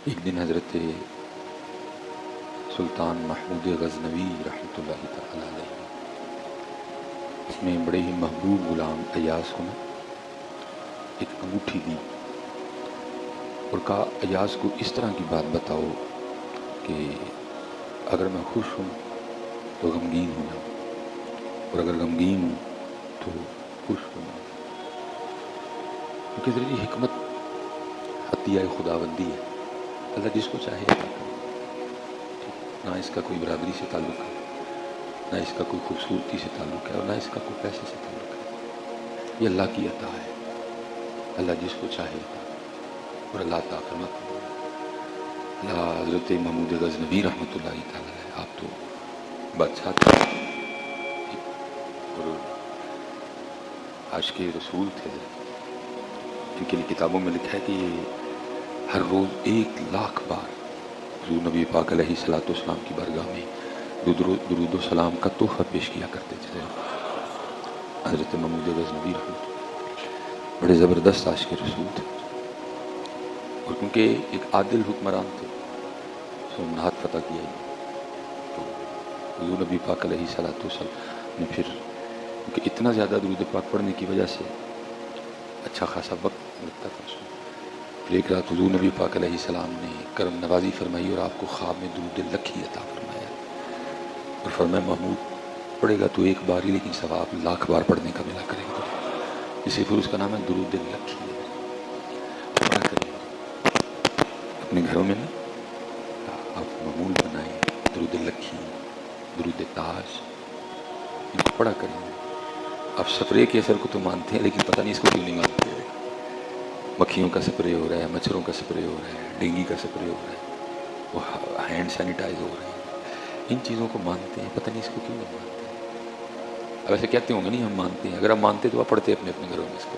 ایک دن حضرت سلطان محمود غزنوی رحمۃ اللہ تعالی علیہ نے بڑے ہی محبوب غلام ایاز کو ایک انگوٹھی دی اور کہا ایاز کو اس طرح کی بات بتاؤ کہ اگر میں خوش ہوں تو غمگین ہو جاؤں اور اگر غمگین ہوں تو خوش ہو جاؤں، کیونکہ ذریعہ حکمت عطیہ خداوندی ہے، اللہ جس کو چاہے عطا کرے، نہ اس کا کوئی برادری سے تعلق ہے، نہ اس کا کوئی خوبصورتی سے تعلق ہے اور نہ اس کا کوئی پیسے سے تعلق ہے، یہ اللہ کی عطا ہے، اللہ جس کو چاہے عطا کرے اور اللہ عطا فرماتا ہے۔ اللہ حضرت محمود غزنوی رحمۃ اللہ تعالی علیہ آپ تو بادشاہ تھے اور عاشق رسول تھے، ان کے لیے کتابوں میں لکھا ہے کہ یہ ہر روز 1,00,000 بار حضور نبی پاک علیہ الصلوۃ والسلام کی بارگاہ میں درود و سلام کا تحفہ پیش کیا کرتے تھے۔ حضرت محمود غزنوی رحمۃ اللہ بڑے زبردست عاشق رسول تھے، اور کیونکہ ایک عادل حکمران تھے، سومنات فتح کیا تو حضور نبی پاک علیہ الصلوۃ والسلام نے پھر کیونکہ اتنا زیادہ درود پاک پڑھنے کی وجہ سے اچھا خاصا وقت لگتا تھا اس میں، پھر ایک رات حضور نبی پاک علیہ السلام نے کرم نوازی فرمائی اور آپ کو خواب میں درود لکھی عطا فرمایا اور فرمایا محمود پڑھے گا تو ایک بار ہی لیکن ثواب 1,00,000 بار پڑھنے کا ملا کرے گا، اسی پھر اس کا نام ہے درود لکھی ہے۔ پڑھا کریں اپنے گھروں میں نا، آپ معمول بنائیں درود لکھی، درود تاج، ان کو پڑھا کریں۔ آپ سپرے کے اثر کو تو مانتے ہیں لیکن پتہ نہیں اس کو کیوں نہیں مانتے، مکھیوں کا سپرے ہو رہا ہے، مچھروں کا سپرے ہو رہا ہے، ڈینگی کا سپرے ہو رہا ہے، وہ ہینڈ سینیٹائز ہو رہے ہیں، ان چیزوں کو مانتے ہیں، پتہ نہیں اس کو کیوں نہیں مانتے۔ اب ایسے کہتے ہوں گے نہیں ہم مانتے ہیں، اگر آپ مانتے تو آپ پڑھتے اپنے اپنے گھروں میں اس کو،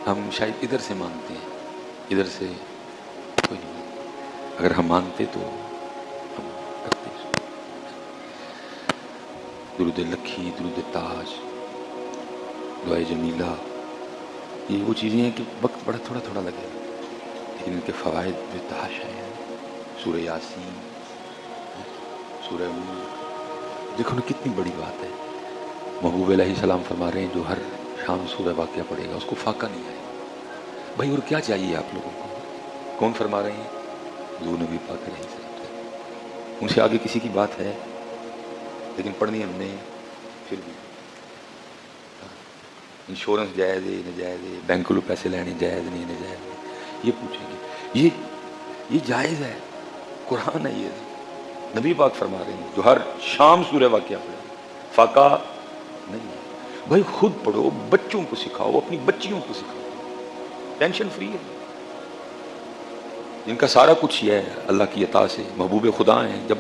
ہم شاید ادھر سے مانتے ہیں، ادھر سے کوئی نہیں مانتے، اگر ہم مانتے تو ہم کرتے اس کو۔ درود لکھی، درود تاج، دعائے جمیلہ، یہ وہ چیزیں ہیں کہ وقت بڑا تھوڑا تھوڑا لگے گا لیکن ان کے فوائد بے تحاشا ہیں۔ سورہ یاسین، سورہ ملک، دیکھو نا کتنی بڑی بات ہے۔ محبوب علیہ السلام فرما رہے ہیں جو ہر شام سورہ واقعہ پڑھے گا اس کو فاقہ نہیں آئے گا۔ بھائی اور کیا چاہیے آپ لوگوں کو؟ کون فرما رہے ہیں؟ حضور نبی پاک علیہ السلام، ان سے آگے کسی کی بات ہے؟ لیکن پڑھنی ہم نے پھر بھی۔ انشورنس جائز ہے ناجائز ہے، بینک کو پیسے لینے جائز نہیں ناجائز ہے، یہ پوچھیں گے، یہ جائز ہے، قرآن ہے، یہ نبی پاک فرما رہے ہیں جو ہر شام سورہ واقعہ پڑھے، فاقہ نہیں ہے۔ بھائی خود پڑھو، بچوں کو سکھاؤ، اپنی بچیوں کو سکھاؤ، ٹینشن فری ہے، جن کا سارا کچھ یہ ہے اللہ کی عطا سے، محبوب خدا ہیں، جب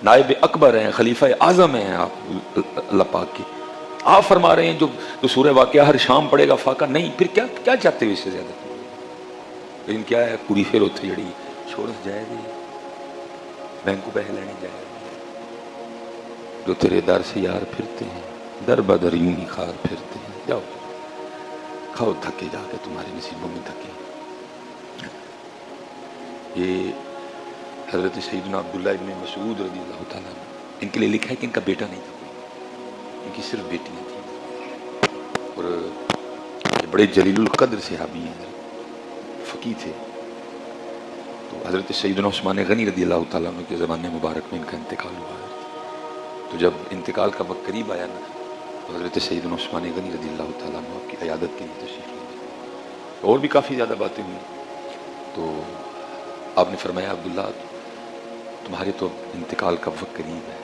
نائب اکبر ہیں، خلیفہ اعظم ہیں آپ اللہ پاک کے، آپ فرما رہے ہیں جو سورہ واقعہ ہر شام پڑھے گا فاقہ نہیں، پھر کیا چاہتے ہو اس سے زیادہ؟ لیکن کیا ہے، پوری پھر ہوتی جڑی انشورنس جائز ہے، بینک کو پیسے لینے جائز ہے، جو تیرے در سے یار پھرتے ہیں در بدر یوں ہی خار پھرتے ہیں، جاؤ کھاؤ دھکے جا کے، تمہارے نصیبوں میں دھکے۔ یہ حضرت سیدنا عبداللہ ابن مسعود رضی اللہ تعالیٰ عنہ، ان کے لیے لکھا ہے کہ ان کا بیٹا نہیں تھا، ان کی صرف بیٹیاں تھیں، اور یہ بڑے جلیل القدر صحابی ہیں، فقی تھے۔ تو حضرت سیدنا عثمان غنی رضی اللہ تعالیٰ عنہ کے زمانے مبارک میں ان کا انتقال ہوا ہے، تو جب انتقال کا وقت قریب آیا نا تو حضرت سیدنا عثمان غنی رضی اللہ تعالیٰ عنہ آپ کی عیادت کے لیے تشریف لے، اور بھی کافی زیادہ باتیں ہوئی، تو آپ نے فرمایا عبداللہ تمہارے تو انتقال کا وقت قریب ہے،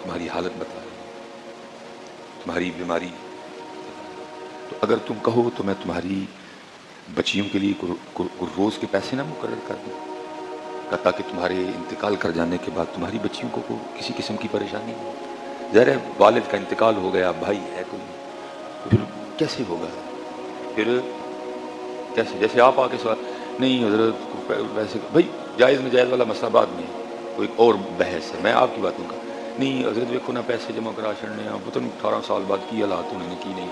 تمہاری حالت بتا رہی ہے، تمہاری بیماری، تو اگر تم کہو تو میں تمہاری بچیوں کے لیے روز کے پیسے نہ مقرر کر دوں، تاکہ تمہارے انتقال کر جانے کے بعد تمہاری بچیوں کو کسی قسم کی پریشانی ہو۔ ظاہر ہے والد کا انتقال ہو گیا، بھائی ہے کوئی، تو پھر کیسے ہوگا؟ پھر کیسے؟ جیسے آپ آ کے سوال نہیں حضرت کو پیسے، بھائی جائز ناجائز والا مسئلہ بعد میں، کوئی اور بحث ہے، میں آپ کی باتوں کا نہیں حضرت دیکھو نا پیسے جمع کرا چھڑنے، آپ پتہ نہیں 18 سال بعد کی حالات انہوں نے کی نہیں،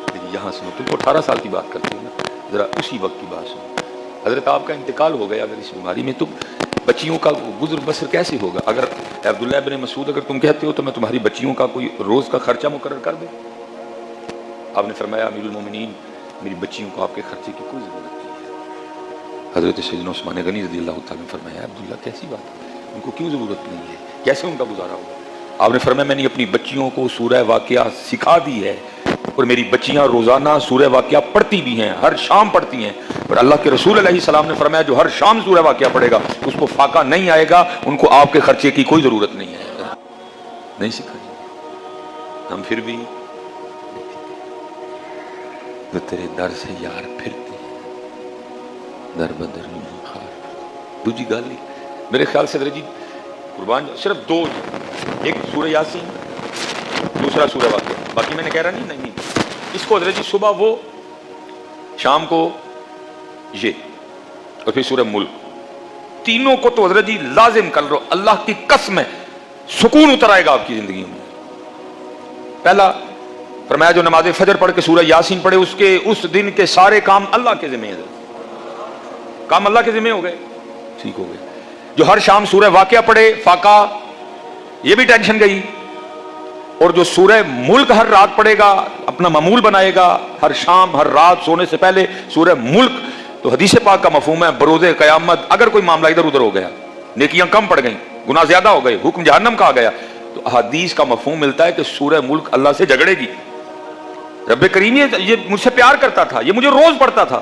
لیکن یہاں سنو، تم کو 18 سال کی بات کرتے ہو نا، ذرا اسی وقت کی بات سنو۔ حضرت آپ کا انتقال ہو گیا اگر اس بیماری میں، تو بچیوں کا گزر بسر کیسے ہوگا؟ اگر عبداللہ ابن مسعود اگر تم کہتے ہو تو میں تمہاری بچیوں کا کوئی روز کا خرچہ مقرر کر دوں۔ آپ نے فرمایا امیر المومنین میری بچیوں کو آپ کے خرچے کی کوئی ضرورت نہیں ہے۔ حضرت سیدنا عثمان غنی رضی اللہ تعالیٰ نے فرمایا عبداللہ کیسی بات ہے، ان کو کیوں ضرورت نہیں ہے، کیسے ان کا گزارا ہوگا؟ آپ نے فرمایا میں نے اپنی بچیوں کو سورہ واقعہ سکھا دی ہے، اور میری بچیاں روزانہ سورہ واقعہ پڑھتی بھی ہیں، ہر شام پڑھتی ہیں، اور اللہ کے رسول علیہ السلام نے فرمایا جو ہر شام سورہ واقعہ پڑھے گا اس کو فاقہ نہیں آئے گا، ان کو آپ کے خرچے کی کوئی ضرورت نہیں ہے۔ نہیں سکھائی ہم پھر بھی تو تیرے در سے یار پھرتے ہیں در بدر خار۔ دوسری گل میرے خیال سے جی قربان صرف دو، ایک سورہ یاسین دوسرا سورہ واقعہ، باقی میں نے کہہ رہا نہیں اس کو حضرت جی صبح وہ شام کو یہ اور پھر سورہ ملک، تینوں کو تو حضرت جی لازم کر لو، اللہ کی قسم ہے سکون اتر آئے گا آپ کی زندگی میں۔ پہلا فرمایا جو نماز فجر پڑھ کے سورہ یاسین پڑھے اس دن کے سارے کام اللہ کے ذمہ ہیں، کام اللہ کے ذمہ ہو گئے، ٹھیک ہو گئے۔ جو ہر شام سورہ واقعہ پڑھے فاقہ، یہ بھی ٹینشن گئی، اور جو سورہ ملک ہر رات پڑھے گا اپنا معمول بنائے گا، ہر شام ہر رات سونے سے پہلے سورہ ملک، تو حدیث پاک کا مفہوم ہے بروز قیامت اگر کوئی معاملہ ادھر ادھر ہو گیا، نیکیاں کم پڑ گئیں، گناہ زیادہ ہو گئے، حکم جہنم کا آ گیا، تو حدیث کا مفہوم ملتا ہے کہ سورہ ملک اللہ سے جھگڑے گی، رب کریم یہ مجھ سے پیار کرتا تھا، یہ مجھے روز پڑھتا تھا،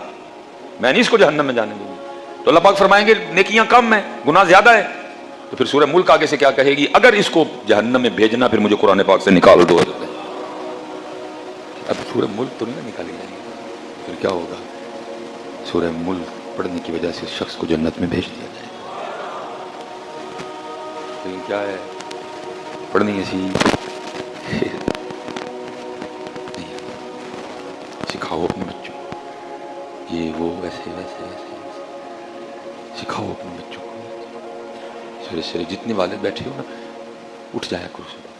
میں نہیں اس کو جہنم میں جانے دوں گا۔ تو اللہ پاک فرمائیں گے نیکیاں کم ہیں گناہ زیادہ ہے، تو پھر سورہ ملک آگے سے کیا کہے گی، اگر اس کو جہنم میں بھیجنا پھر مجھے قرآن پاک سے نکال دو۔ اب سورہ ملک تو نہیں نکالی جائے گی، پھر کیا ہوگا؟ سورہ ملک پڑھنے کی وجہ سے شخص کو جنت میں بھیج دیا جائے گا۔ لیکن کیا ہے پڑھنی ایسی سکھاؤ اپنے بچوں کو، یہ وہ ویسے ویسے ویسے سکھاؤ اپنے بچوں کو۔ سورے سورے جتنے والد بیٹھے ہو نا، اٹھ جایا کرو صبح،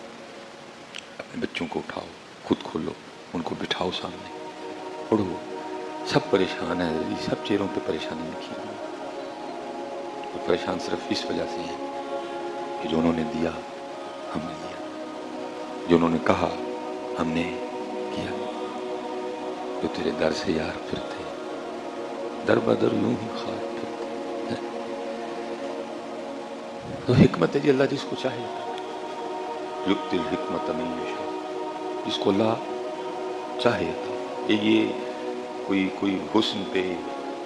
اپنے بچوں کو اٹھاؤ، خود کھولو، ان کو بٹھاؤ سامنے، پڑھو۔ سب پریشان ہیں، سب چہروں پہ پریشانی لکھی ہے، اور پریشان صرف اس وجہ سے ہیں کہ جو انہوں نے دیا ہم نے دیا، جو انہوں نے کہا ہم نے کیا، جو تیرے در سے یار پھرتے در بدر یوں ہی خار پھرتے۔ تو حکمت ہے جی اللہ جس کو چاہے، یؤتی الحکمت من یشاء، جس کو اللہ چاہے تھا۔ یہ کوئی حسن پہ،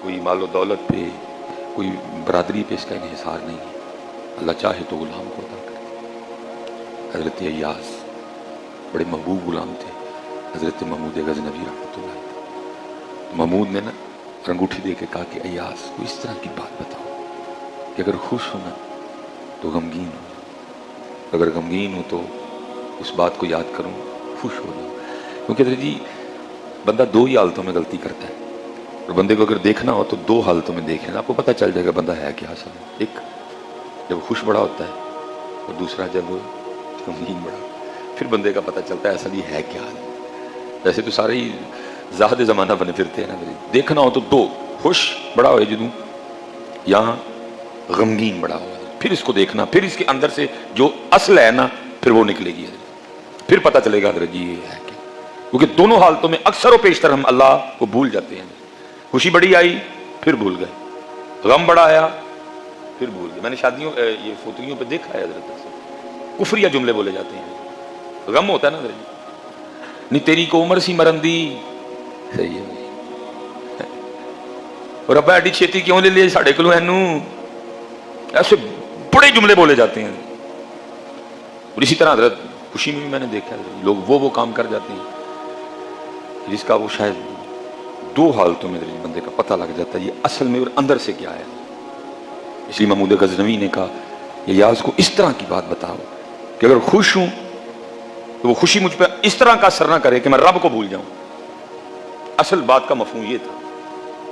کوئی مال و دولت پہ، کوئی برادری پہ اس کا انحصار نہیں ہے، اللہ چاہے تو غلام کو عطا کرے۔ حضرت ایاس بڑے محبوب غلام تھے، حضرت محمود غزنوی رحمۃ اللہ علیہ۔ محمود نے نا انگوٹھی دے کے کہا کہ ایاس کو اس طرح کی بات بتاؤ کہ اگر خوش ہونا تو غمگین ہو، اگر غمگین ہو تو اس بات کو یاد کروں خوش ہو جاؤ۔ کیونکہ حضرت جی بندہ دو ہی حالتوں میں غلطی کرتا ہے، اور بندے کو اگر دیکھنا ہو تو دو حالتوں میں دیکھیں، آپ کو پتہ چل جائے گا بندہ ہے کیا اصل میں۔ ایک جب خوش بڑا ہوتا ہے، اور دوسرا جب غمگین بڑا، پھر بندے کا پتہ چلتا ہے اصل یہ ہے کیا حال ہے۔ ویسے تو سارے ہی زاہد زمانہ بنے پھرتے ہیں نا، دیکھنا ہو تو دو، خوش بڑا ہوئے جدوں یہاں غمگین بڑا ہوا، پھر اس کو دیکھنا، پھر اس کے اندر سے جو اصل ہے نا پھر وہ نکلے گی، پھر پتہ چلے گا حضرت جی یہ ہے کیا۔ کیونکہ دونوں حالتوں میں اکثر و بیشتر ہم اللہ کو بھول جاتے ہیں۔ خوشی بڑی آئی پھر بھول گئے، غم بڑا آیا پھر بھول گئے۔ میں نے شادیوں یہ فوتگیوں پہ دیکھا ہے حضرت سے کفریہ جملے بولے جاتے ہیں، غم ہوتا ہے نا حضرت نہیں تیری کو عمر سی مرن دی، صحیح ہے، اور ابا ایڈی چھیتی کیوں لے لیے ساڑھے کلو اینو، ایسے بڑے جملے بولے جاتے ہیں۔ اور اسی طرح حضرت خوشی میں بھی میں نے دیکھا ہے لوگ وہ کام کر جاتے ہیں جس کا وہ شاید دو حالتوں میں بندے کا پتہ لگ جاتا ہے یہ اصل میں اور اندر سے کیا ہے۔ اس لیے محمود غزنوی نے کہا ایاس کو اس طرح کی بات بتاؤ کہ اگر خوش ہوں تو وہ خوشی مجھ پہ اس طرح کا اثر نہ کرے کہ میں رب کو بھول جاؤں۔ اصل بات کا مفہوم یہ تھا۔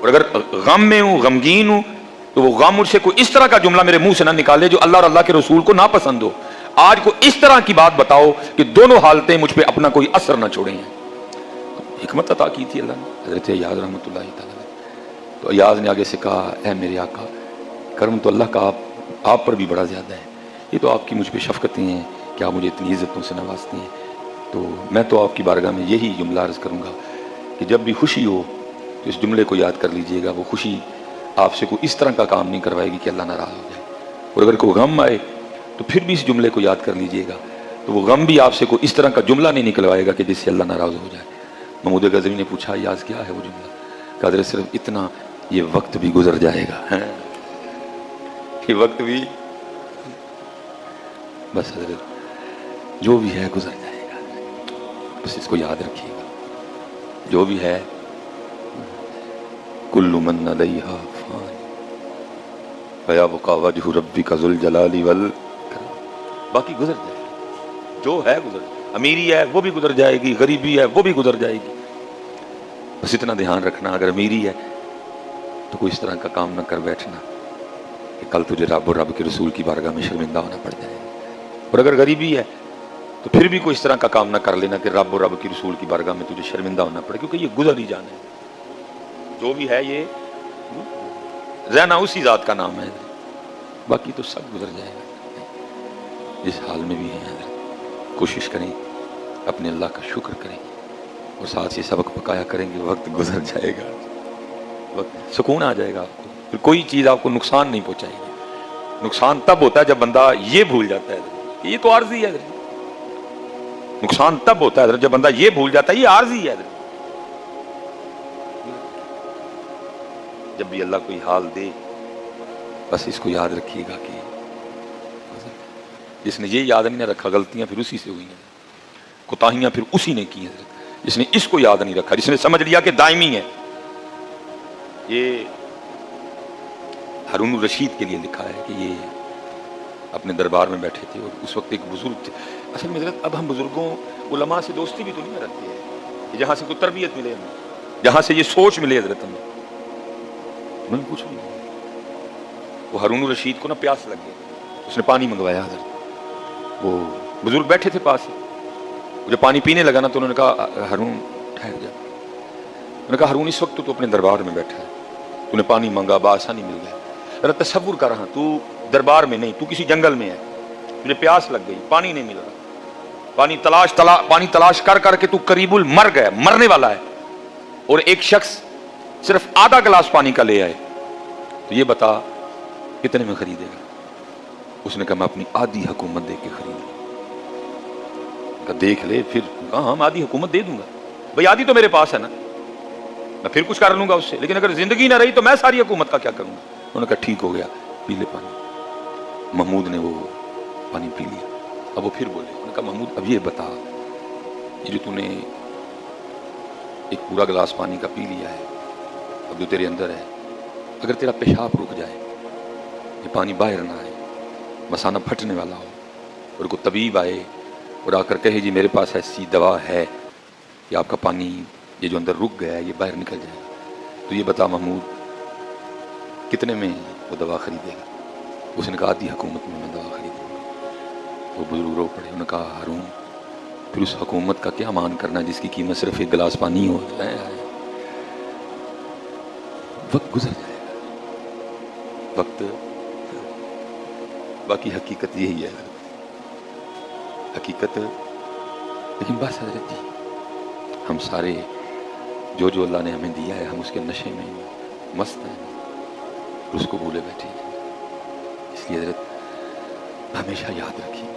اور اگر غم میں ہوں، غمگین ہوں، تو وہ غم مجھ سے کوئی اس طرح کا جملہ میرے منہ سے نہ نکالے جو اللہ اور اللہ کے رسول کو ناپسند ہو۔ آج کو اس طرح کی بات بتاؤ کہ دونوں حالتیں مجھ پہ اپنا کوئی اثر نہ چھوڑیں ہیں۔ حکمت عطا کی تھی اللہ نے حضرت ایاس رحمۃ اللہ تعالیٰ۔ تو ایاز نے آگے سے کہا اے میرے آقا، کرم تو اللہ کا آپ پر بھی بڑا زیادہ ہے، یہ تو آپ کی مجھ پہ شفقتیں ہیں کہ آپ مجھے اتنی عزتوں سے نوازتی ہیں، تو میں تو آپ کی بارگاہ میں یہی جملہ عرض کروں گا کہ جب بھی خوشی ہو تو اس جملے کو یاد کر لیجئے گا، وہ خوشی آپ سے کوئی اس طرح کا کام نہیں کروائے گی کہ اللہ ناراض ہو جائے، اور اگر کوئی غم آئے تو پھر بھی اس جملے کو یاد کر لیجئے گا، تو وہ غم بھی آپ سے کوئی اس طرح کا جملہ نہیں نکلوائے گا کہ جس سے اللہ ناراض ہو جائے۔ محمود غزنوی نے پوچھا یاز کیا ہے وہ جملہ؟ کہا حضرت صرف اتنا، یہ وقت بھی گزر جائے گا، یہ وقت بھی، بس حضرت جو بھی ہے گزر جائے گا، بس اس کو یاد رکھیے گا، جو بھی ہے کل من علیہا فان ویبقی وجہ ربک ذو الجلال والاکرام، باقی گزر جائے گا، جو ہے گزر جائے گا، امیری ہے وہ بھی گزر جائے گی، غریبی ہے وہ بھی گزر جائے گی، بس اتنا دھیان رکھنا اگر امیری ہے تو کوئی اس طرح کا کام نہ کر بیٹھنا کہ کل تجھے رب اور رب کے رسول کی بارگاہ میں شرمندہ ہونا پڑ جائے، اور اگر غریبی ہے تو پھر بھی کوئی اس طرح کا کام نہ کر لینا کہ رب اور رب کی رسول کی بارگاہ میں تجھے شرمندہ ہونا پڑے، کیونکہ یہ گزر ہی جانا ہے، جو بھی ہے یہ رہنا اسی ذات کا نام ہے، باقی تو سب گزر جائے گا، جس حال میں بھی ہیں کوشش کریں اپنے اللہ کا شکر کریں اور ساتھ یہ سبق پکایا کریں کہ وقت گزر جائے گا، وقت سکون آ جائے گا آپ کو، پھر کوئی چیز آپ کو نقصان نہیں پہنچائے گی، نقصان تب ہوتا ہے جب بندہ یہ بھول جاتا ہے کہ یہ تو عارضی ہے، نقصان تب ہوتا ہے جب بندہ یہ بھول جاتا ہے یہ عارضی ہے، جب بھی اللہ کوئی حال دے بس اس کو یاد رکھیے گا کہ جس نے یہ یاد نہیں نہ رکھا غلطیاں پھر اسی سے ہوئی ہیں، کوتاہیاں پھر اسی نے کی ہیں، جس نے اس کو یاد نہیں رکھا، جس نے سمجھ لیا کہ دائمی ہے، یہ ہارون الرشید کے لیے لکھا ہے کہ یہ اپنے دربار میں بیٹھے تھے اور اس وقت ایک بزرگ تھے، اصل میں حضرت اب ہم بزرگوں علماء سے دوستی بھی تو نہیں رکھتے ہیں، جہاں سے کوئی تربیت ملے ہمیں، جہاں سے یہ سوچ ملے حضرت ہمیں، میں کچھ بھی نہیں، وہ ہارون الرشید کو نا پیاس لگ گئی، اس نے پانی منگوایا حضرت، وہ بزرگ بیٹھے تھے پاس ہی، جب پانی پینے لگا نا تو انہوں نے کہا ہارون ٹھہر جا، انہوں نے کہا ہارون اس وقت تو اپنے دربار میں بیٹھا ہے، تو نے پانی مانگا بآسانی مل گیا، ذرا تصور کر رہا تو دربار میں نہیں، تو کسی جنگل میں ہے، تجھے پیاس لگ گئی، پانی نہیں مل رہا، پانی تلاش کر کر کے تو قریب المر گیا، مرنے والا ہے، اور ایک شخص صرف آدھا گلاس پانی کا لے آئے، تو یہ بتا کتنے میں خریدے گا؟ اس نے کہا میں اپنی آدھی حکومت دے کے خریدوں، کہا دیکھ لے، پھر کہا ہاں میں آدھی حکومت دے دوں گا، بھئی آدھی تو میرے پاس ہے نا، میں پھر کچھ کر لوں گا اس سے، لیکن اگر زندگی نہ رہی تو میں ساری حکومت کا کیا کروں گا؟ انہوں نے کہا ٹھیک ہو گیا، پی لے پانی۔ محمود نے وہ پانی پی لیا، اب وہ پھر بولے، انہوں نے کہا محمود اب یہ بتا، یہ جو تو نے ایک پورا گلاس پانی کا پی لیا ہے، اب جو تیرے اندر ہے، اگر تیرا پیشاب رک جائے، یہ پانی باہر نہ آئے، مثانہ پھٹنے والا ہو، اور کوئی طبیب آئے اور آ کر کہے جی میرے پاس ایسی دوا ہے کہ آپ کا پانی یہ جو اندر رک گیا ہے یہ باہر نکل جائے گا، تو یہ بتا محمود کتنے میں وہ دوا خریدے گا؟ اس نے کہا آدھی حکومت میں دوا خریدوں گا۔ وہ بزرگ رو پڑے، انہوں نے کہا ہارون پھر اس حکومت کا کیا مان کرنا جس کی قیمت صرف ایک گلاس پانی ہو؟ وقت گزر جائے گا، وقت، باقی حقیقت یہی ہے حقیقت، لیکن بس حضرت جی ہم سارے جو اللہ نے ہمیں دیا ہے ہم اس کے نشے میں مست ہیں اور اس کو بھولے بیٹھے ہیں، اس لیے حضرت ہمیشہ یاد رکھیے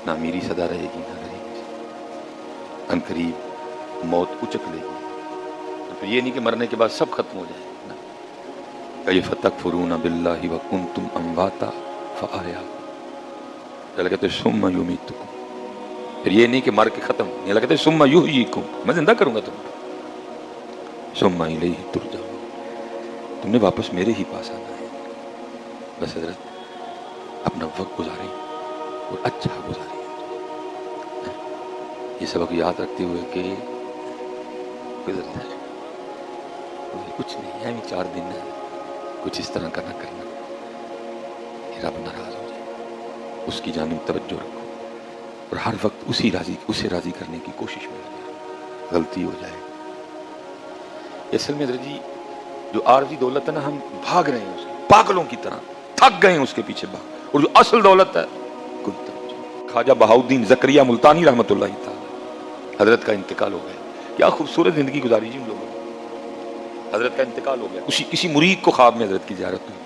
نہ میری صدا رہے گی نہ رہے گی، ان قریب موت اچک لے گی، تو پھر یہ نہیں کہ مرنے کے بعد سب ختم ہو جائے نا، کیف تکفرون باللہ وکنتم امواتا فاحیاکم، اللہ کہتے ہیں ثم یمیتکم، پھر یہ نہیں کہ مر کے ختم، اللہ کہتے ہیں ثم یحییکم، میں زندہ کروں گا تم کو، ثم الیہ ترجعون، تم نے واپس میرے ہی پاس آنا ہے، بس حضرت اپنا وقت گزاریں اور اچھا گزاریں، یہ سبق یاد رکھتے ہوئے کہ گزر جائے کچھ نہیں ہے، 4 دن ہے، کچھ اس طرح کا نہ کرنا کہ رب ناراض ہو جائے، اس کی جانب توجہ رکھو اور ہر وقت اسے راضی کرنے کی کوشش میں لگے، غلطی ہو جائے، اصل میں حضرت جی جو عارضی دولت ہے نا ہم بھاگ رہے ہیں اس کے پاگلوں کی طرح، تھک گئے ہیں اس کے پیچھے بھاگ، اور جو اصل دولت ہے کوئی توجہ۔ خواجہ بہاؤالدین زکریا ملتانی رحمۃ اللہ تعالی حضرت کا انتقال ہو گیا۔ کیا خوبصورت زندگی گزاری جی ان لوگوں نے، حضرت کا انتقال ہو گیا، کسی مرید کو خواب میں حضرت کی زیارت ہوئی،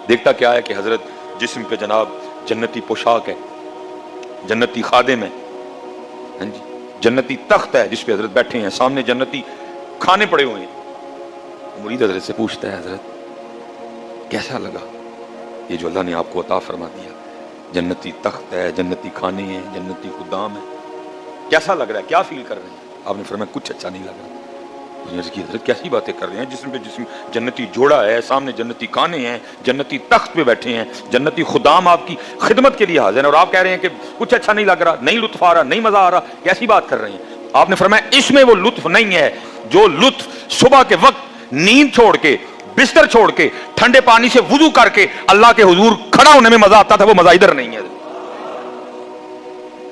دیکھتا کیا ہے کہ حضرت جسم پہ جناب جنتی پوشاک ہے، جنتی خادم ہے، ہاں جی، جنتی تخت ہے جس پہ حضرت بیٹھے ہیں، سامنے جنتی کھانے پڑے ہوئے ہیں۔ مرید حضرت سے پوچھتا ہے حضرت کیسا لگا یہ جو اللہ نے آپ کو عطا فرما دیا، جنتی تخت ہے، جنتی کھانے ہیں، جنتی خدام ہے، کیسا لگ رہا ہے، کیا فیل کر رہے ہیں؟ آپ نے فرمایا کچھ اچھا نہیں لگ رہا۔ حضرت کیسی باتیں کر رہے ہیں، جسم پہ جسم جنتی جوڑا ہے، سامنے جنتی کھانے ہیں، جنتی تخت پہ بیٹھے ہیں، جنتی خدام آپ کی خدمت کے لیے حاضر ہیں، اور آپ کہہ رہے ہیں کہ کچھ اچھا نہیں لگ رہا، نہیں لطف آ رہا، نہیں مزہ آ رہا، کیسی بات کر رہے ہیں؟ آپ نے فرمایا اس میں وہ لطف نہیں ہے جو لطف صبح کے وقت نیند چھوڑ کے، بستر چھوڑ کے، ٹھنڈے پانی سے وضو کر کے اللہ کے حضور کھڑا ہونے میں مزہ آتا تھا، وہ مزہ ادھر نہیں ہے۔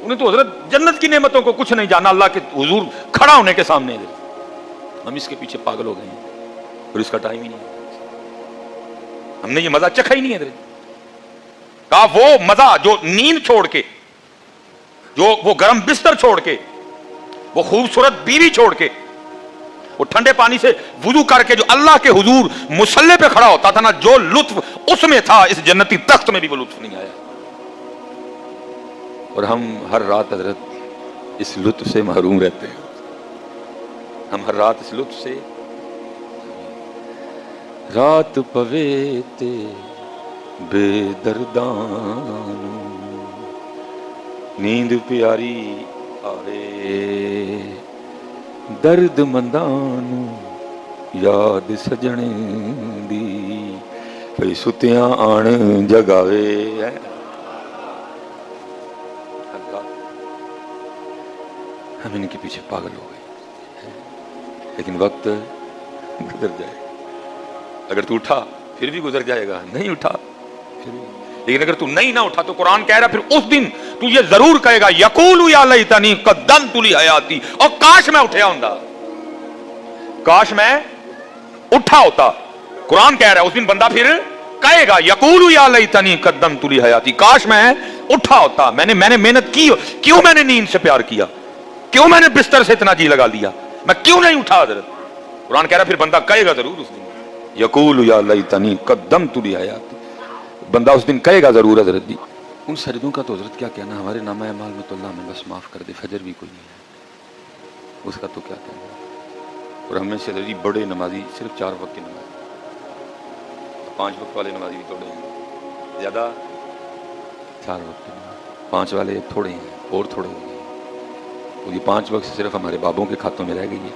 انہیں تو حضرت جنت کی نعمتوں کو کچھ نہیں جانا، اللہ کے حضور کھڑا ہونے کے سامنے۔ ہم اس کے پیچھے پاگل ہو گئے ہیں اور اس کا ٹائم ہی نہیں ہے، ہم نے یہ مزہ چکھا ہی نہیں ہے۔ کہا وہ مزہ جو نیند چھوڑ کے، جو وہ گرم بستر چھوڑ کے، وہ خوبصورت بیوی چھوڑ کے، وہ ٹھنڈے پانی سے وضو کر کے جو اللہ کے حضور مصلی پہ کھڑا ہوتا تھا نا، جو لطف اس میں تھا اس جنتی تخت میں بھی وہ لطف نہیں آیا۔ اور ہم ہر رات حضرت اس لطف سے محروم رہتے ہیں، ہم ہر رات اس لطف سے، رات پوے تے بے دردان نیند پیاری آوے درد مندان یاد سجنے دی پئی ستیاں آن جگاوے۔ ہم ان کے پیچھے پاگل ہو گئے، لیکن وقت گزر جائے گا، اگر تو اٹھا پھر بھی گزر جائے گا، نہیں اٹھا پھر بھی، لیکن اگر تو نہیں نہ اٹھا تو قرآن کہہ رہا پھر اس دن تو یہ ضرور کہے گا یقول یا لیتنی قدمت لحیاتی، اور کاش میں اٹھیا ہوندا، کاش میں اٹھا ہوتا۔ قرآن کہہ رہا ہے اس دن بندہ پھر کہے گا یقول یا لیتنی قدمت لحیاتی، کاش میں اٹھا ہوتا، میں نے محنت کی، کیوں میں نے نیند سے پیار کیا، کیوں میں نے بستر سے اتنا جی لگا لیا، میں کیوں نہیں اٹھا حضرت؟ قرآن کہہ رہا پھر بندہ کہے گا ضرور اس دن یقول یا لیتنی قدمت لحیاتی، بندہ اس دن کہے گا ضرور حضرت جی۔ ان سجدوں کا تو حضرت کیا کہنا، ہمارے نامہ اعمال میں تو اللہ میں بس معاف کر دے، فجر بھی کوئی نہیں ہے، اس کا تو کیا کہنا۔ اور ہم میں سے حضرت جی بڑے نمازی صرف 4 وقت کے نمازی، 5 وقت والے نمازی بھی تھوڑے ہیں، زیادہ 4 وقت کے نمازی، 5 والے تھوڑے ہیں اور تھوڑے ہو گئے، اور یہ 5 وقت صرف ہمارے بابوں کے کھاتوں میں رہ گئی ہے،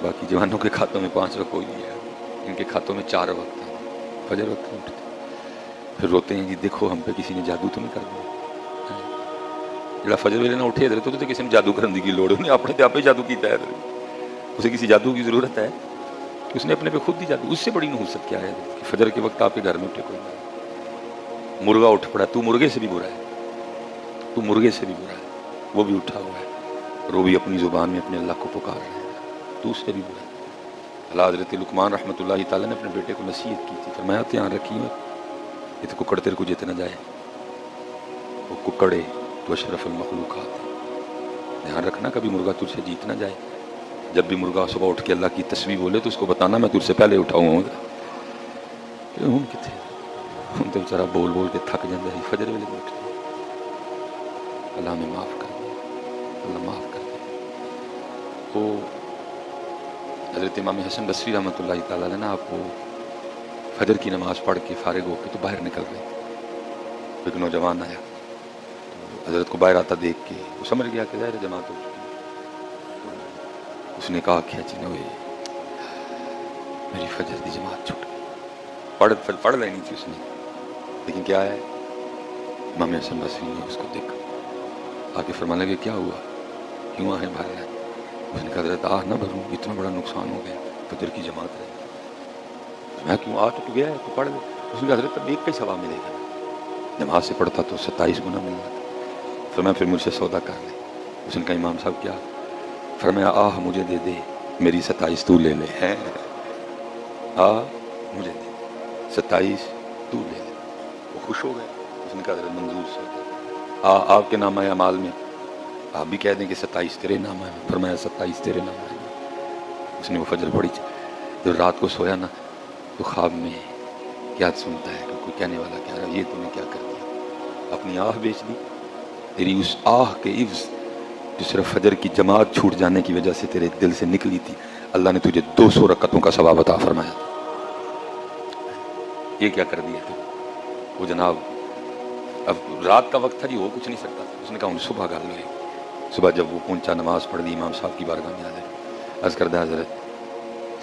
باقی جوانوں کے کھاتوں میں 5 وقت کوئی نہیں ہے، ان کے کھاتوں میں 4 وقت ہیں، فجر وقت نہیں اٹھتے، پھر روتے ہیں جی دیکھو ہم پہ کسی نے جادو تو نہیں کر دیا، جڑا فجر ویلے نہ اٹھے حضرت تو کسی نے جادو کرنے کی لوڑ ہے، انہیں اپنے آپ ہی جادو کیتا ہے، اسے کسی جادو کی ضرورت ہے؟ اس نے اپنے پہ خود ہی جادو، اس سے بڑی نحوست کیا ہے کہ فجر کے وقت آپ کے گھر میں اٹھے کوئی نہیں، مرغا اٹھ پڑا، تو مرغے سے بھی برا ہے، تو مرغے سے بھی برا ہے، وہ بھی اٹھا ہوا ہے اور وہ بھی اپنی زبان میں اپنے اللہ کو پکار رہے ہیں، تو اس سے بھی برا ہے۔ اللہ حضرت لقمان رحمۃ اللہ تعالیٰ نے اپنے بیٹے کو نصیحت کی تھی، فرمایا دھیان رکھیے یہ تو ککڑ تیرے کو جیتے نہ جائے، وہ ککڑے تو اشرف المخلوقات، دھیان رکھنا کبھی مرغا تجھ سے جیت نہ جائے، جب بھی مرغا صبح اٹھ کے اللہ کی تسبیح بولے تو اس کو بتانا میں تجھ سے پہلے اٹھاؤں گا۔ ہم کتنے ہم تو ذرا بول بول کے تھک جاتے ہیں، فجر ویلے میں اٹھتے، اللہ ہمیں معاف کر دے، اللہ معاف کر دے۔ وہ حضرت امام حسن بصری رحمۃ اللہ تعالیٰ نے نا آپ کو فجر کی نماز پڑھ کے فارغ ہو کے تو باہر نکل گئے، ایک نوجوان آیا، حضرت کو باہر آتا دیکھ کے وہ سمجھ گیا کہ ظاہر جماعت ہو چکی، اس نے کہا کہ جی نوے میری فجر کی جماعت چھوٹ گئی، پڑھ لینی تھی اس نے، لیکن کیا ہے امام حسن بصری نے اس کو دیکھا، آ کے فرمانے لگے کیا ہوا، کیوں آہیں باہر آئے؟ اس نے کہا حضرت آہ نہ بھروں، اتنا بڑا نقصان ہو گیا، فجر کی جماعت ہے، میں کیوں آ ٹوٹ گیا ہے تو پڑھ لے۔ اس نے کہا حضرت اب ایک کا ثواب ملے گا، نماز سے پڑھتا تو 27 گنا مل جاتا، فرمایا پھر مجھ سے سودا کر لے۔ اس نے کہا امام صاحب کیا؟ فرمایا آہ مجھے دے دے، میری 27 تو لے لے۔ مجھے دے، 27 تو لے لے۔ وہ خوش ہو گئے، اس نے کہا حضرت منظور سے آپ کے نامہ اعمال میں آپ بھی کہہ دیں کہ 27 تیرے نام ہے۔ فرمایا 27 تیرے نام ہے۔ اس نے وہ فجر پڑھی۔ جب رات کو سویا نا تو خواب میں کیا سنتا ہے کہ کوئی کہنے والا کہہ رہا ہے یہ تم نے کیا کر دیا، اپنی آہ بیچ دی۔ تیری اس آہ کے عوض جو صرف فجر کی جماعت چھوٹ جانے کی وجہ سے تیرے دل سے نکلی تھی، اللہ نے تجھے 200 رکعتوں کا ثواب عطا فرمایا۔ یہ کیا کر دیا تم؟ وہ جناب اب رات کا وقت تھا جی، وہ کچھ نہیں سکتا تھا۔ اس نے کہا ہم صبح گل ہوئے۔ صبح جب وہ پہنچا، نماز پڑھ دی، امام صاحب کی بارگاہ میں حاضر، عرض کردہ حضرت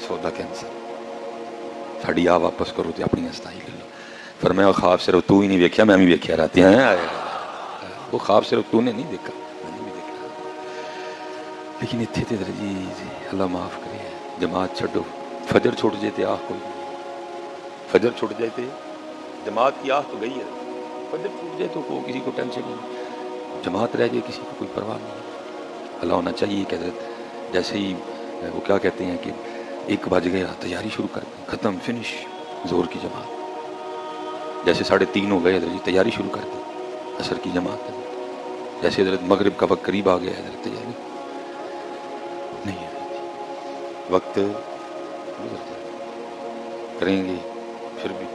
سودا کینسل، ساڑی آ واپس کرو تے اپنی استائی لے لو۔ فرمایا خواب صرف تو ہی نہیں دیکھا، میں بھی دیکھا رہتی ہیں۔ وہ خواب صرف تو نے نہیں دیکھا، میں نے بھی دیکھا۔ لیکن اتنے تے جی اللہ معاف کرے، جماعت چھڈو، فجر چھوٹ جائے تے آہ کوئی نہیں، فجر چھوٹ جائے تے جماعت کی آہ تو گئی ہے، فجر چھوٹ جائے تو کسی کو ٹینشن نہیں، جماعت رہ جائے کسی کو کوئی پرواہ نہیں۔ اللہ ہونا چاہیے کہ حضرت جیسے ہی وہ کیا کہتے ہیں کہ 1 بج گیا تیاری شروع کر دی، ختم فنش زور کی جماعت۔ جیسے 3:30 ہو گئے حضرت جی تیاری شروع کر دی، عصر کی جماعت۔ جیسے حضرت مغرب کا وقت قریب آ گیا حضرت تیاری نہیں حضرت، وقت گزر جائے، کریں گے پھر بھی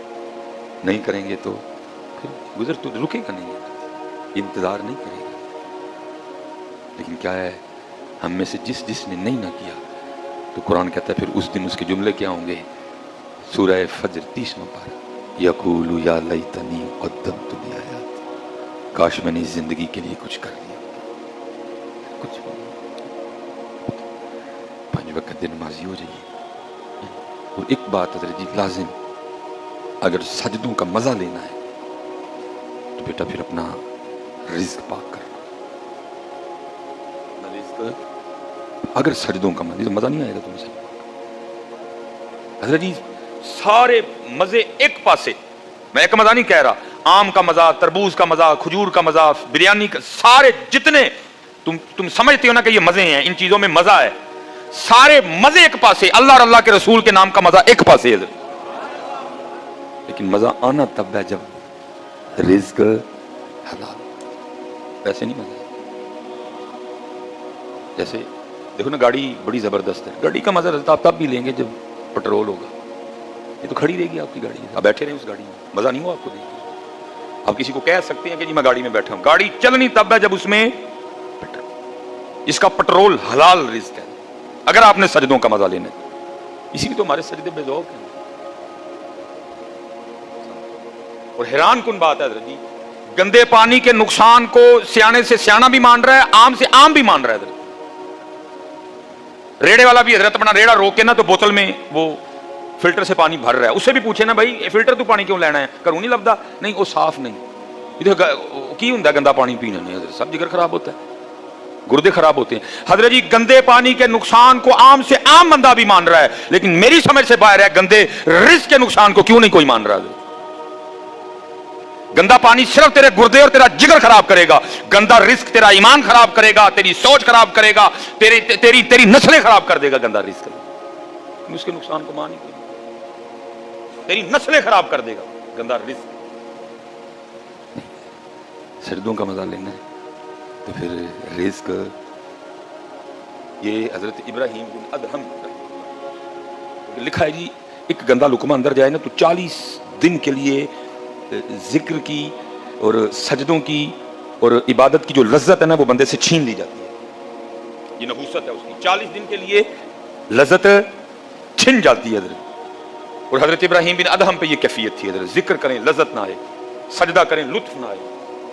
نہیں کریں گے تو پھر گزر تو رکے گا نہیں حضرت، انتظار نہیں کرے گا۔ لیکن کیا ہے ہم میں سے جس نے نہیں نہ کیا تو قرآن کہتا ہے پھر اس دن اس کے جملے کیا ہوں گے؟ سورہ فجر 30واں پارہ، یقول یا لیتنی قدمت لحیاتی، کاش میں نے اس زندگی کے لیے کچھ کر لیا، کچھ 5 وقت دن نمازی ہو جائیے۔ اور ایک بات حضرت جی لازم، اگر سجدوں کا مزہ لینا ہے تو بیٹا پھر اپنا رزق پاک کرنا، اپنا رزق اگر سجدوں کا مزہ نہیں آئے گا تمہیں سجدوں کا۔ حضرت جی سارے مزے ایک پاسے، میں ایک مزہ نہیں کہہ رہا، آم کا مزہ، تربوز کا مزہ، کھجور کا مزہ، بریانی کا، سارے جتنے تم سمجھتے ہو نا کہ یہ مزے ہیں، ان چیزوں میں مزہ ہے، سارے مزے ایک پاسے، اللہ اور اللہ کے رسول کے نام کا مزہ ایک پاسے ہے۔ لیکن مزہ آنا تب ہے جب رزق حلال، ویسے نہیں مزہ۔ جیسے دیکھو نا گاڑی بڑی زبردست ہے، گاڑی کا مزہ آپ تب بھی لیں گے جب پٹرول ہوگا، یہ تو کھڑی رہے گی آپ کی گاڑی، آپ بیٹھے رہیں اس گاڑی میں، مزہ نہیں ہو آپ کو دے گی۔ آپ کسی کو کہہ سکتے ہیں کہ جی میں گاڑی میں بیٹھا ہوں، گاڑی چلنی تب ہے جب اس میں اس کا پٹرول حلال رزق ہے، اگر آپ نے سجدوں کا مزہ لینا ہے۔ اسی لیے تو ہمارے سجدے بے ذوق ہیں۔ اور حیران کن بات ہے حضرت جی، گندے پانی کے نقصان کو سیانے سے سیانہ بھی مان رہا ہے، عام سے عام بھی مان رہا ہے حضرت۔ ریڑے والا بھی حضرت اپنا ریڑا روکے نا تو بوتل میں وہ فلٹر سے پانی بھر رہا ہے، اس سے بھی پوچھے نا بھائی فلٹر تو پانی کیوں لینا ہے، کروں نہیں لبدا، نہیں وہ صاف نہیں، کی ہوں گندا پانی پینا نہیں حضرت، سب جگر خراب ہوتا ہے، گردے خراب ہوتے ہیں۔ حضرت جی گندے پانی کے نقصان کو عام سے عام بندہ بھی مان رہا ہے، لیکن میری سمجھ سے باہر ہے گندے رزق کے نقصان کو کیوں نہیں کوئی مان رہا حضرت۔ گندا پانی صرف تیرے گردے اور تیرا جگر خراب کرے گا، گندا رزق تیرا ایمان خراب کرے گا، تیری سوچ خراب کرے گا، تیری نسلیں خراب کر دے گا گندا رزق، اس کے نقصان کو مان ہی کوئی، تیری نسلیں خراب کر دے گا گندا رزق۔ سجدوں کا مزہ لینا ہے تو پھر رزق، یہ حضرت ابراہیم بن ادہم لکھا ہے جی، ایک گندا لقمہ اندر جائے نا تو 40 دن کے لیے ذکر کی اور سجدوں کی اور عبادت کی جو لذت ہے نا وہ بندے سے چھین لی جاتی ہے، یہ نحوست ہے اس کی، 40 دن کے لیے لذت چھن جاتی ہے حضرت۔ اور حضرت ابراہیم بن ادہم پہ یہ کیفیت تھی حضرت، ذکر کریں لذت نہ آئے، سجدہ کریں لطف نہ آئے،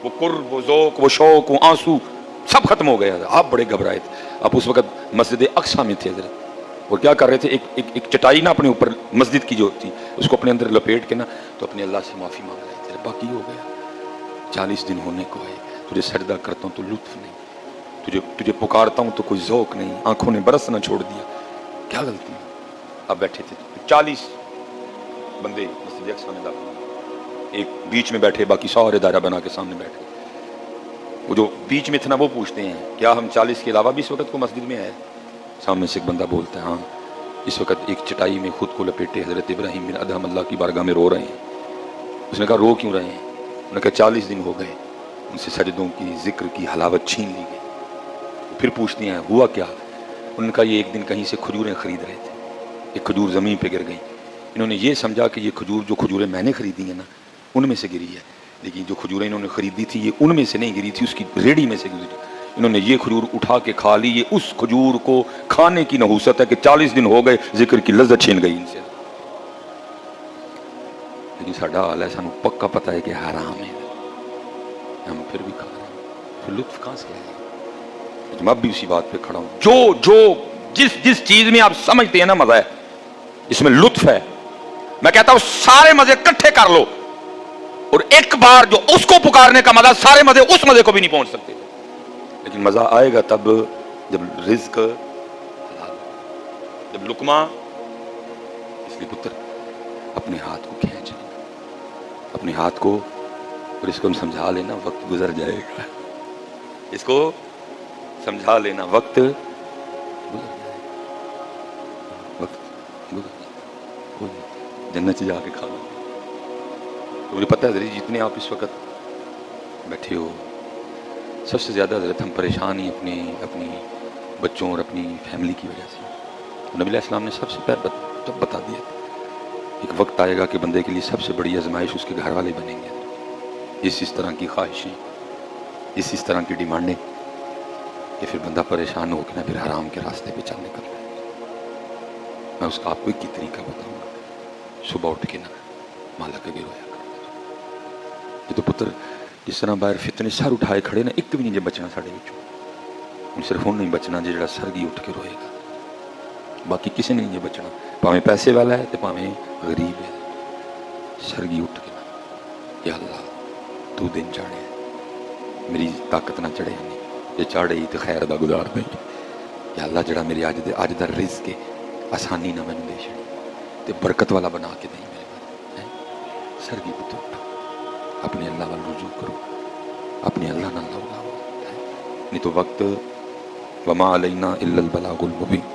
وہ قرب، وہ ذوق، وہ شوق، وہ آنسو سب ختم ہو گئے حضرت۔ آپ بڑے گھبرائے تھے، آپ اس وقت مسجد اقصیٰ میں تھے حضرت، اور کیا کر رہے تھے، ایک چٹائی نا اپنے اوپر مسجد کی جو تھی اس کو اپنے اندر لپیٹ کے نا تو اپنے اللہ سے معافی مانگ رہے تھے، باقی ہو گیا، 40 دن ہونے کو ہے، تجھے سجدہ کرتا ہوں تو لطف نہیں، تجھے پکارتا ہوں تو کوئی ذوق نہیں، آنکھوں نے برسنا چھوڑ دیا، کیا غلطی ہے۔ اب بیٹھے تھے 40 بندے مسجد اقصیٰ میں داخل، ایک بیچ میں بیٹھے، باقی سارے دائرہ بنا کے سامنے بیٹھے، وہ جو بیچ میں تھے نا وہ پوچھتے ہیں کیا ہم 40 کے علاوہ بھی اس وقت کو مسجد میں ہے؟ سامنے سے ایک بندہ بولتا ہے ہاں، اس وقت ایک چٹائی میں خود کو لپیٹے حضرت ابراہیم بن ادہم اللہ کی بارگاہ میں رو رہے ہیں. اس نے کہا رو کیوں رہے ہیں؟ انہوں نے کہا 40 دن ہو گئے ان سے سجدوں کی ذکر کی حلاوت چھین لی گئی. پھر پوچھتی ہیں ہوا کیا؟ انہوں نے کہا یہ ایک دن کہیں سے کھجوریں خرید رہے تھے, ایک کھجور زمین پہ گر گئی. انہوں نے یہ سمجھا کہ یہ کھجور جو کھجوریں میں نے خریدی ہیں نا ان میں سے گری ہے, لیکن جو کھجوریں انہوں نے خریدی تھی یہ ان میں سے نہیں گری تھی, اس کی ریڑھی میں سے گزری. انہوں نے یہ کھجور اٹھا کے کھا لی, یہ اس کھجور کو کھانے کی نحوست ہے کہ 40 دن ہو گئے ذکر کی لذت چھین گئی ان سے. لیکن ساڈا حال ہے, سانو پکا پتہ ہے کہ حرام ہے, ہم پھر بھی کھا رہے ہیں. پھر لطف کہاں سے آئے گا؟ میں بھی اسی بات پہ کھڑا ہوں, جو جس چیز میں آپ سمجھتے ہیں نا مزہ ہے, اس میں لطف ہے, میں کہتا ہوں سارے مزے اکٹھے کر لو, اور ایک بار جو اس کو پکارنے کا مزہ, سارے مزے اس مزے کو بھی نہیں پہنچ سکتے. لیکن مزہ آئے گا تب جب رزق حلال, جب لقمہ. اس لیے پتر اپنے ہاتھ کو کھینچ لینا, اپنے ہاتھ کو, اور اس کو ہم سمجھا لینا وقت گزر جائے گا. اس کو سمجھا لینا وقت گزر جائے گا, وقت گزر جائے گا, جنت سے جا کے کھا لو. تو مجھے پتہ ہے حضرت جتنے آپ اس وقت بیٹھے ہو, سب سے زیادہ حضرت ہم پریشان ہی اپنی بچوں اور اپنی فیملی کی وجہ سے. نبی علیہ السلام نے سب سے پہلے جب بتا دیا تھا ایک وقت آئے گا کہ بندے کے لیے سب سے بڑی آزمائش اس کے گھر والے بنیں گے. اس طرح کی خواہشیں, اس طرح کی ڈیمانڈیں کہ پھر بندہ پریشان ہو کے نہ پھر حرام کے راستے پہ چل نکلتا ہے. میں اس کا آپ کو ایک طریقہ بتاؤں گا, صبح اٹھ کے نہ مالا کے رویا کر. یہ تو پتر جس طرح باہر فتنے سر اٹھائے کھڑے نا, ایک بھی نہیں جے بچنا ساڑے بچوں, صرف ہوں نہیں بچنا جڑا سرگی اٹھ کے روئے گا, باقی کسی نے نہیں بچنا. پاویں پیسے والا ہے تو پاویں غریب ہے, سرگی اٹھ کے نا یا اللہ تو دن چاڑے, میری طاقت نہ چڑھے نہیں, یہ چاڑے ہی تو خیر دا گزار دیں. یا اللہ جڑا میری اج دا رزق کے آسانی نہ مینوں دے چھڑی تے برکت والا بنا کے دیں میرے بارے. سرگی پتر اٹھو, اپنے اللہ وال رجوع کرو, اپنے اللہ نہ لو, نہیں تو وقت وما علینا الا البلاغ المبین.